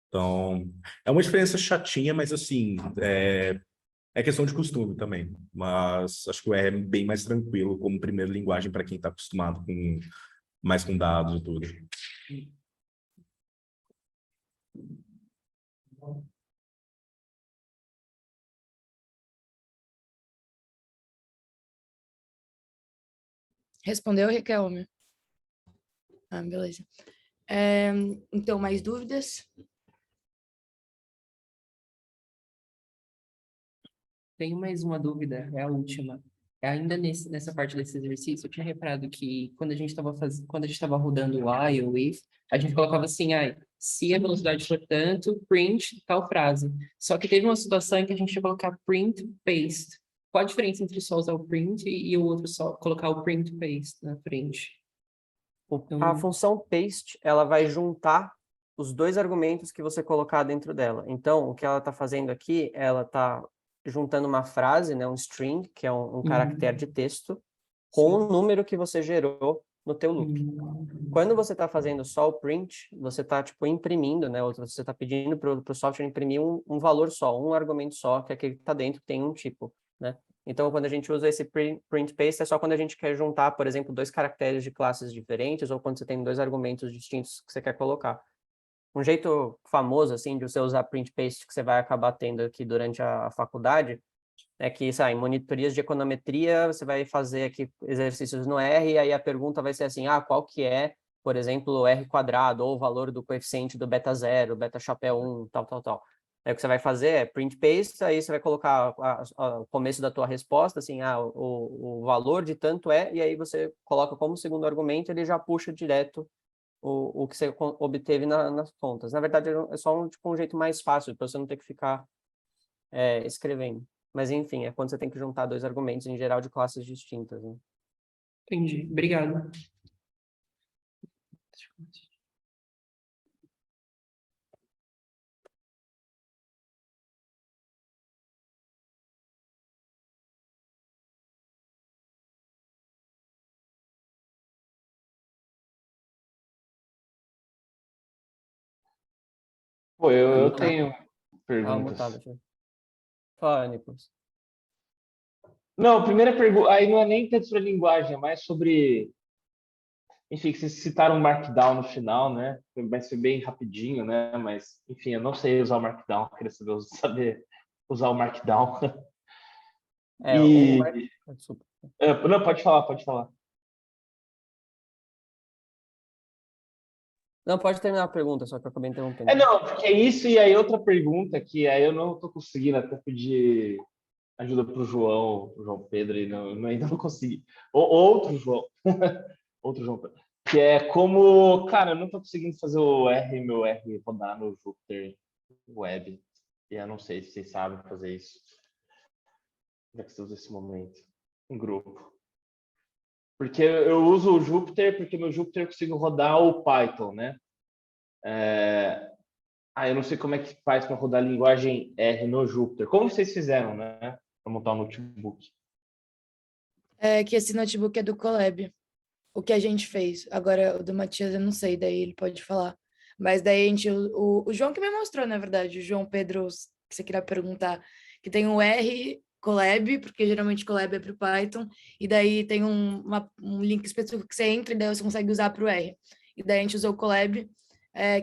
Então, é uma diferença chatinha, mas assim, é questão de costume também. Mas acho que o R é bem mais tranquilo como primeira linguagem para quem está acostumado mais com dados e tudo. Respondeu, Riquelme? Ah, beleza. Então, mais dúvidas? Tenho mais uma dúvida, é a última. Ainda nessa parte desse exercício, eu tinha reparado que quando a gente estava rodando o while, o if, a gente colocava assim, se a velocidade for tanto, print tal frase. Só que teve uma situação em que a gente ia colocar print paste. Qual a diferença entre só usar o print e o outro só colocar o print paste na frente? A função paste, ela vai juntar os dois argumentos que você colocar dentro dela. Então, o que ela está fazendo aqui, ela está juntando uma frase, né, um string, que é um caractere de texto, com o número que você gerou no teu loop. Quando você está fazendo só o print, você está tipo imprimindo, né, ou você está pedindo para o software imprimir um valor só, um argumento só, que é aquele que está dentro, que tem um tipo, né? Então, quando a gente usa esse print paste, é só quando a gente quer juntar, por exemplo, dois caracteres de classes diferentes, ou quando você tem dois argumentos distintos que você quer colocar. Um jeito famoso, assim, de você usar print paste que você vai acabar tendo aqui durante a faculdade, é que, sabe, em monitorias de econometria, você vai fazer aqui exercícios no R, e aí a pergunta vai ser assim, qual que é, por exemplo, o R quadrado, ou o valor do coeficiente do beta 0, beta chapéu 1, tal. Aí o que você vai fazer é print paste, aí você vai colocar o começo da tua resposta, assim, o valor de tanto e aí você coloca como segundo argumento, ele já puxa direto o que você obteve nas contas. Na verdade, é só um jeito mais fácil, para você não ter que ficar escrevendo. Mas, enfim, é quando você tem que juntar dois argumentos, em geral, de classes distintas, né? Entendi. Obrigado. Pô, eu tenho perguntas. Mutado, fala, Nicolas. Não, a primeira pergunta, aí não é nem tanto sobre a linguagem, é mais sobre... Enfim, que vocês citaram o Markdown no final, né? Vai ser bem rapidinho, né? Mas, enfim, eu não sei usar o Markdown, queria saber usar o Markdown. Desculpa. Não, pode falar. Não, pode terminar a pergunta, só que eu acabei interrompendo. Não, porque é isso, e aí outra pergunta que aí eu não estou conseguindo até pedir ajuda para o João Pedro, e ainda não consegui. Outro João, outro João Pedro. Que é como, cara, eu não estou conseguindo fazer meu R rodar no Jupyter Web. E eu não sei se vocês sabem fazer isso. Já que você usa esse momento em grupo. Porque eu uso o Jupyter, porque meu Jupyter eu consigo rodar o Python, né? Eu não sei como é que faz para rodar a linguagem R no Jupyter. Como vocês fizeram, né? Para montar um notebook? Que esse notebook é do Colab. O que a gente fez. Agora, o do Matias eu não sei, daí ele pode falar. Mas daí a gente... O João que me mostrou, na verdade. O João Pedro, que você queria perguntar, que tem o R Colab, porque geralmente Colab é para o Python, e daí tem um link específico que você entra e daí você consegue usar para o R. E daí a gente usou o Colab,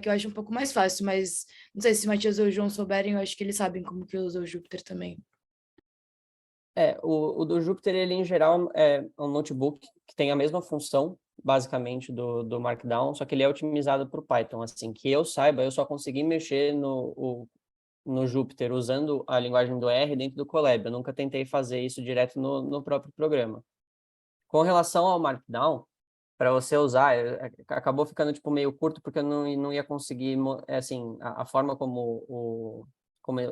que eu acho um pouco mais fácil, mas não sei se o Matias ou o João souberem, eu acho que eles sabem como que usa o Jupyter também. O do Jupyter, ele em geral é um notebook que tem a mesma função, basicamente, do Markdown, só que ele é otimizado para o Python. Assim, que eu saiba, eu só consegui mexer no Jupyter usando a linguagem do R dentro do Colab. Eu nunca tentei fazer isso direto no próprio programa. Com relação ao Markdown, para você usar, acabou ficando tipo meio curto porque eu não ia conseguir, assim, a forma como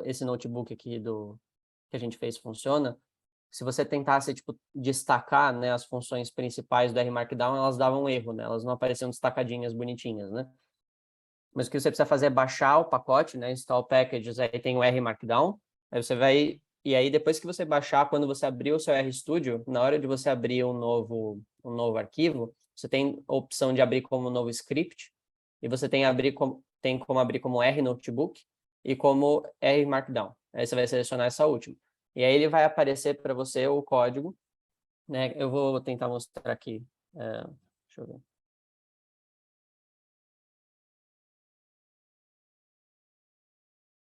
esse notebook aqui que a gente fez funciona. Se você tentasse tipo destacar, né, as funções principais do R Markdown, elas davam erro, né? Elas não apareciam destacadinhas, bonitinhas, né? Mas o que você precisa fazer é baixar o pacote, né? Install packages, aí tem o R Markdown, aí você vai... E aí, depois que você baixar, quando você abrir o seu RStudio, na hora de você abrir um novo arquivo, você tem a opção de abrir como novo script, e você tem como abrir como R Notebook e como R Markdown. Aí você vai selecionar essa última. E aí ele vai aparecer para você o código, né? Eu vou tentar mostrar aqui. Deixa eu ver.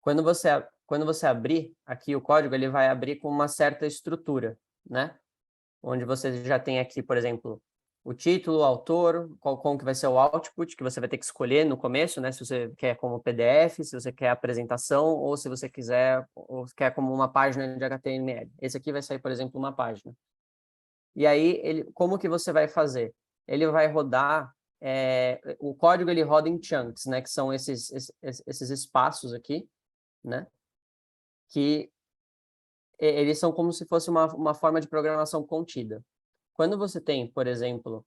Quando você abrir aqui o código, ele vai abrir com uma certa estrutura, né? Onde você já tem aqui, por exemplo, o título, o autor, como que vai ser o output, que você vai ter que escolher no começo, né? Se você quer como PDF, se você quer apresentação, ou se você ou quer como uma página de HTML. Esse aqui vai sair, por exemplo, uma página. E aí, como que você vai fazer? Ele vai rodar, o código ele roda em chunks, né? Que são esses espaços aqui, né? Que eles são como se fosse uma forma de programação contida. Quando você tem, por exemplo,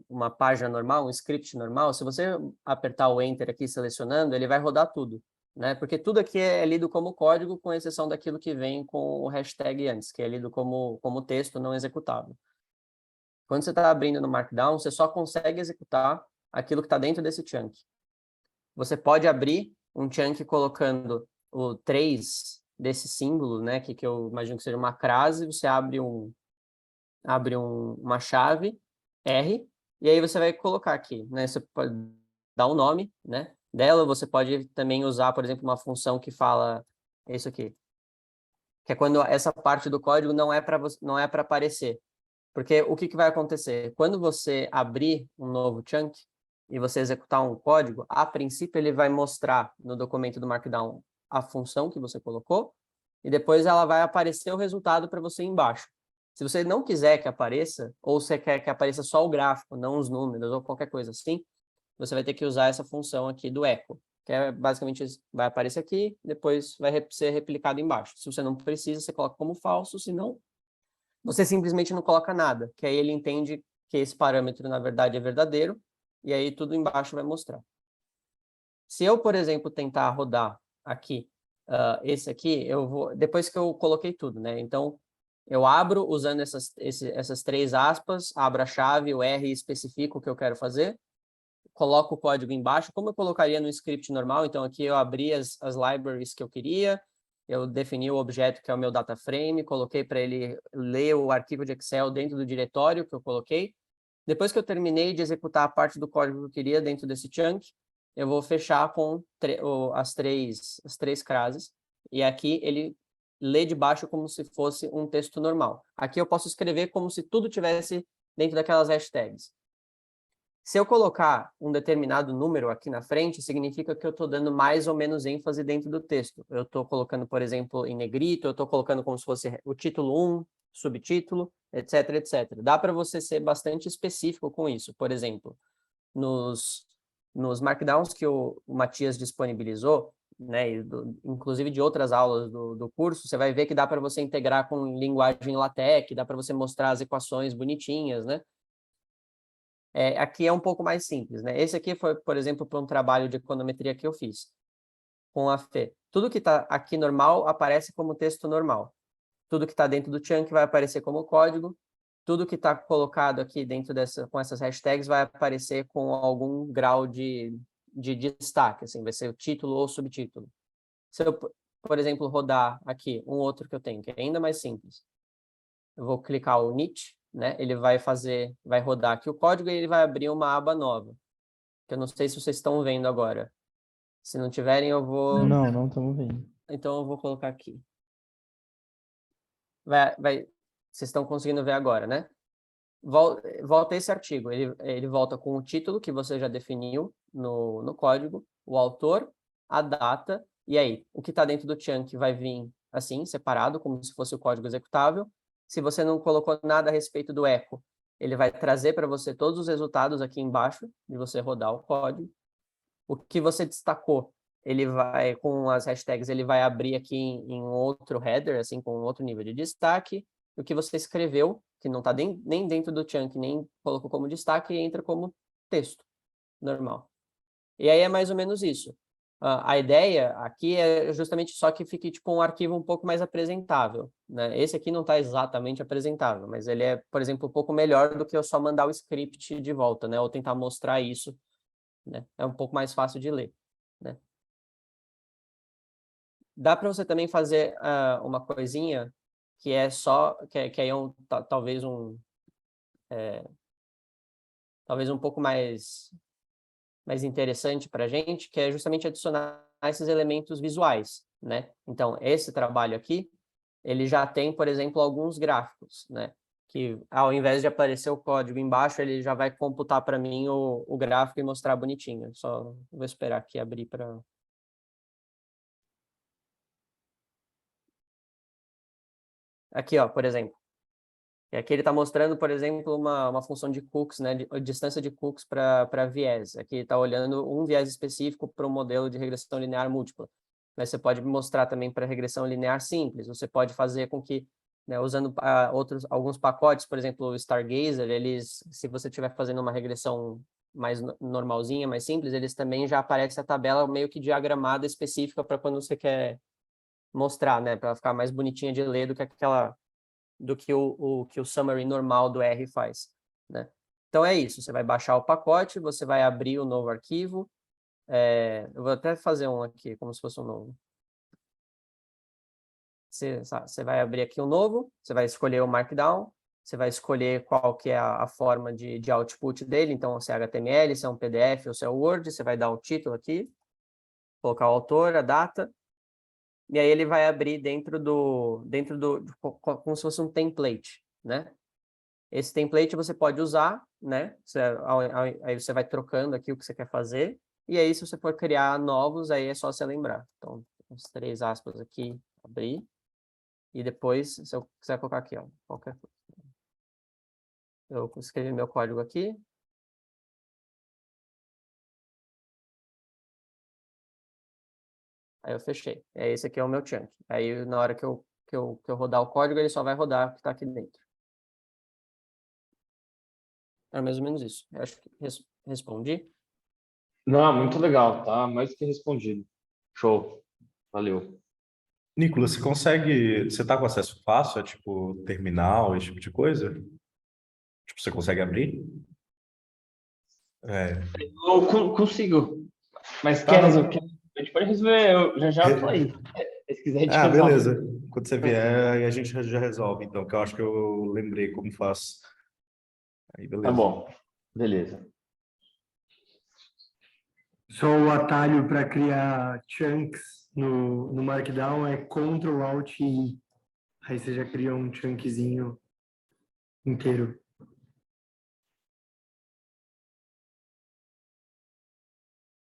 uma página normal, um script normal, se você apertar o Enter aqui selecionando, ele vai rodar tudo, né? Porque tudo aqui é lido como código, com exceção daquilo que vem com o hashtag antes, que é lido como texto não executável. Quando você está abrindo no Markdown, você só consegue executar aquilo que está dentro desse chunk. Você pode abrir um chunk colocando o 3 desse símbolo, né, que eu imagino que seja uma crase, você abre uma chave R, e aí você vai colocar aqui, né, você pode dar um nome, né, dela, você pode também usar, por exemplo, uma função que fala isso aqui, que é quando essa parte do código não é para aparecer. Porque o que vai acontecer? Quando você abrir um novo chunk e você executar um código, a princípio ele vai mostrar no documento do Markdown a função que você colocou e depois ela vai aparecer o resultado para você embaixo. Se você não quiser que apareça, ou você quer que apareça só o gráfico, não os números ou qualquer coisa assim, você vai ter que usar essa função aqui do echo, que é basicamente vai aparecer aqui, depois vai ser replicado embaixo. Se você não precisa, você coloca como falso, senão você simplesmente não coloca nada, que aí ele entende que esse parâmetro, na verdade, é verdadeiro, e aí tudo embaixo vai mostrar. Se eu, por exemplo, tentar rodar aqui, esse aqui, depois que eu coloquei tudo, né? Então, eu abro usando essas 3 aspas, abro a chave, o R, especifico o que eu quero fazer, coloco o código embaixo, como eu colocaria no script normal. Então, aqui eu abri as libraries que eu queria, eu defini o objeto que é o meu data frame, coloquei para ele ler o arquivo de Excel dentro do diretório que eu coloquei. Depois que eu terminei de executar a parte do código que eu queria dentro desse chunk, eu vou fechar com as três crases, e aqui ele lê de baixo como se fosse um texto normal. Aqui eu posso escrever como se tudo tivesse dentro daquelas hashtags. Se eu colocar um determinado número aqui na frente, significa que eu estou dando mais ou menos ênfase dentro do texto. Eu estou colocando, por exemplo, em negrito, eu estou colocando como se fosse o título 1, subtítulo, etc, etc. Dá para você ser bastante específico com isso. Por exemplo, nos Markdowns que o Matias disponibilizou, né, inclusive de outras aulas do curso, você vai ver que dá para você integrar com linguagem LaTeX, dá para você mostrar as equações bonitinhas, né? Aqui é um pouco mais simples, né? Esse aqui foi, por exemplo, para um trabalho de econometria que eu fiz com a Fê. Tudo que está aqui normal aparece como texto normal. Tudo que está dentro do chunk vai aparecer como código. Tudo que está colocado aqui dentro com essas hashtags vai aparecer com algum grau de destaque, assim, vai ser o título ou subtítulo. Se eu, por exemplo, rodar aqui um outro que eu tenho, que é ainda mais simples, eu vou clicar o init, né? Ele vai rodar aqui o código e ele vai abrir uma aba nova, que eu não sei se vocês estão vendo agora. Se não tiverem, eu vou... Não estamos vendo. Então, eu vou colocar aqui. Vocês estão conseguindo ver agora, né? Volta esse artigo. Ele volta com o título que você já definiu no código, o autor, a data, e aí, o que está dentro do chunk vai vir assim, separado, como se fosse o código executável. Se você não colocou nada a respeito do echo, ele vai trazer para você todos os resultados aqui embaixo, de você rodar o código. O que você destacou, ele vai, com as hashtags, ele vai abrir aqui em outro header, assim, com outro nível de destaque. O que você escreveu, que não está nem dentro do chunk, nem colocou como destaque, entra como texto, normal. E aí é mais ou menos isso. A ideia aqui é justamente só que fique tipo um arquivo um pouco mais apresentável, né? Esse aqui não está exatamente apresentável, mas ele é, por exemplo, um pouco melhor do que eu só mandar o script de volta, né? Ou tentar mostrar isso, né? É um pouco mais fácil de ler, né? Dá para você também fazer uma coisinha que é só, que aí é talvez um pouco mais interessante para a gente, que é justamente adicionar esses elementos visuais, né? Então, esse trabalho aqui, ele já tem, por exemplo, alguns gráficos, né? Que ao invés de aparecer o código embaixo, ele já vai computar para mim o gráfico e mostrar bonitinho. Só vou esperar aqui abrir para... Aqui, ó, por exemplo. E aqui ele está mostrando, por exemplo, uma função de cookies, né, de distância de cookies para viés. Aqui está olhando um viés específico para um modelo de regressão linear múltipla. Mas você pode mostrar também para regressão linear simples. Você pode fazer com que, né, usando alguns pacotes, por exemplo, o Stargazer, se você estiver fazendo uma regressão mais normalzinha, mais simples, eles também já aparece a tabela meio que diagramada específica para quando você quer mostrar, né, para ficar mais bonitinha de ler do que o summary normal do R faz, né? Então é isso, você vai baixar o pacote, você vai abrir o novo arquivo, eu vou até fazer um aqui, como se fosse um novo. Você vai abrir aqui um novo, você vai escolher o Markdown, você vai escolher qual que é a forma de output dele, então se é HTML, se é um PDF ou se é o Word, você vai dar o título aqui, colocar o autor, a data, e aí ele vai abrir dentro do como se fosse um template, né? Esse template você pode usar, né? Aí você vai trocando aqui o que você quer fazer, e aí se você for criar novos, aí é só você lembrar. Então, uns 3 aspas aqui, abrir, e depois, se eu quiser colocar aqui, ó, qualquer coisa. Eu escrevi meu código aqui. Aí eu fechei. Esse aqui é o meu chunk. Aí na hora que eu rodar o código, ele só vai rodar o que está aqui dentro. É mais ou menos isso. Eu acho que respondi. Não, muito legal, tá? Mais do que respondido. Show. Valeu. Nicolas, você tá com acesso fácil a, tipo, terminal, esse tipo de coisa? Tipo, você consegue abrir? Eu consigo. Mas Tá, quer não. resolver? A gente pode resolver, eu já tô aí. Se quiser, a gente resolve. Beleza. Quando você vier, aí a gente já resolve, então, que eu acho que eu lembrei como faz. Aí, Tá beleza. bom. Beleza. Só o atalho para criar chunks no Markdown é Ctrl Alt I. Aí você já cria um chunkzinho inteiro.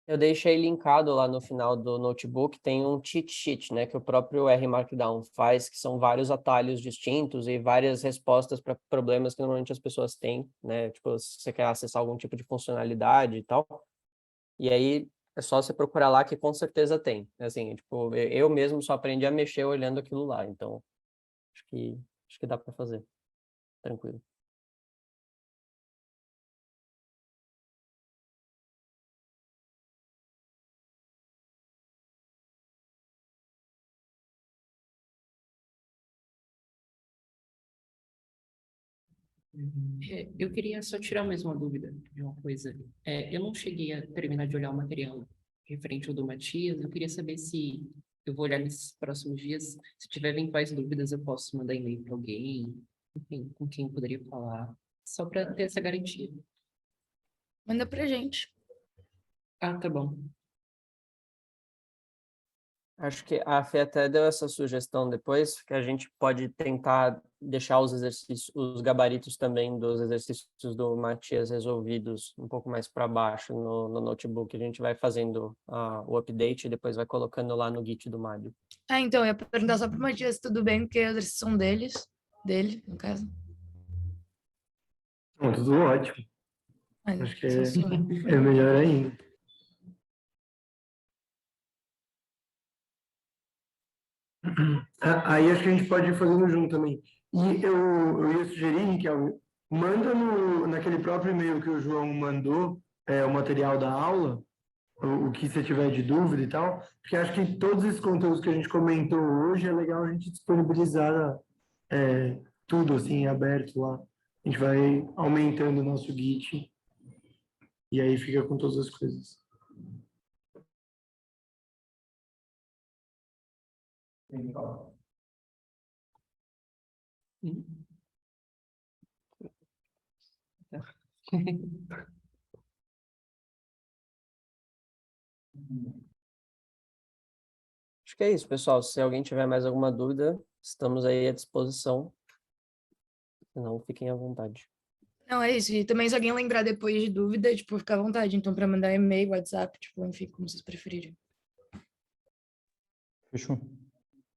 Eu deixei linkado lá no final do notebook, tem um cheat sheet, né, que o próprio R Markdown faz, que são vários atalhos distintos e várias respostas para problemas que normalmente as pessoas têm, né, tipo, se você quer acessar algum tipo de funcionalidade e tal. E aí é só você procurar lá que com certeza tem. Assim, tipo, eu mesmo só aprendi a mexer olhando aquilo lá, então acho que dá para fazer. Tranquilo. Eu queria só tirar mais uma dúvida de uma coisa. Eu não cheguei a terminar de olhar o material referente ao do Matias. Eu queria saber se eu vou olhar nesses próximos dias. Se tiver eventuais dúvidas, eu posso mandar e-mail para alguém, enfim, com quem eu poderia falar, só para ter essa garantia. Manda pra gente. Ah, tá bom. Acho que a Fê até deu essa sugestão depois, que a gente pode tentar deixar os exercícios, os gabaritos também dos exercícios do Matias resolvidos um pouco mais para baixo no notebook. A gente vai fazendo o update e depois vai colocando lá no Git do Mário. Então, eu ia perguntar só pro Matias se tudo bem, porque as são dele, no caso. Não, tudo ótimo. Olha, Acho que sensacional. é melhor ainda. Aí acho que a gente pode ir fazendo junto também. E eu ia sugerir, Riquelme, manda naquele próprio e-mail que o João mandou, o material da aula, o que você tiver de dúvida e tal, porque acho que todos esses conteúdos que a gente comentou hoje é legal a gente disponibilizar tudo assim, aberto lá. A gente vai aumentando o nosso Git e aí fica com todas as coisas. Acho que é isso, pessoal. Se alguém tiver mais alguma dúvida, estamos aí à disposição. Não, fiquem à vontade. Não, é isso. E também se alguém lembrar depois de dúvida, tipo, fica à vontade. Então, para mandar e-mail, WhatsApp, tipo, enfim, como vocês preferirem. Fechou.